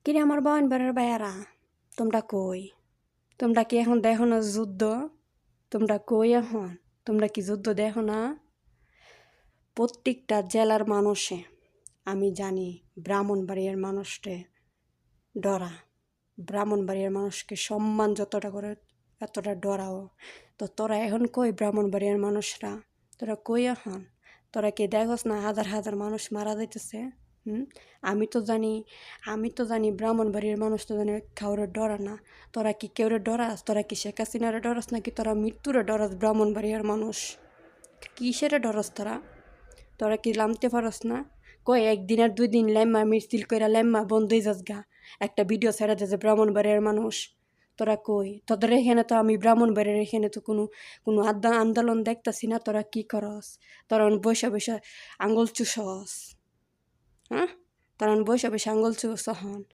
কিরে আমার বোন বেড়ার ভাইয়ারা, তোমরা কই? তোমরা কি এখন দেখো না যুদ্ধ? তোমরা কই এখন? তোমরা কি যুদ্ধ দেখো না? প্রত্যেকটা জেলার মানুষে আমি জানি ব্রাহ্মণবাড়িয়ার মানুষকে ডরা, ব্রাহ্মণবাড়িয়ার মানুষকে সম্মান যতটা করে এতটা ডরাও। তো তোরা এখন কই ব্রাহ্মণবাড়িয়ার মানুষরা? তোরা কই এখন? তোরা কি দেখোস না হাজার হাজার মানুষ মারা যাইতেছে? আমি তো জানি ব্রাহ্মণবাড়িয়ার মানুষ তো জানি কাউরে ডরা না। তোরা কি কেউরে ডরাস? তোরা কি শেখ হাসিনারে ডরাস নাকি তোরা মৃত্যুরে ডরাস? ব্রাহ্মণবাড়িয়ার মানুষ কিসেরে ডরাস তোরা? তোরা কি লামতে পারস না? কই একদিন আর 2 দিন লেম্মা মিছিল কইরা লেম্মা বন্ধই যাস গা, একটা ভিডিও ছেড়ে দিয়েছে ব্রাহ্মণবাড়িয়ার মানুষ। তোরা কই? তোদের এখানে তো আমি ব্রাহ্মণবাড়িয়ার এখানে তো কোনো আন্দোলন দেখতাছি না। তোরা কি করস? তোরা বৈশা বৈশা আঙুল চুষস, হ্যাঁ? তোরা বৈশা বৈশা আঙুল চুষস হন।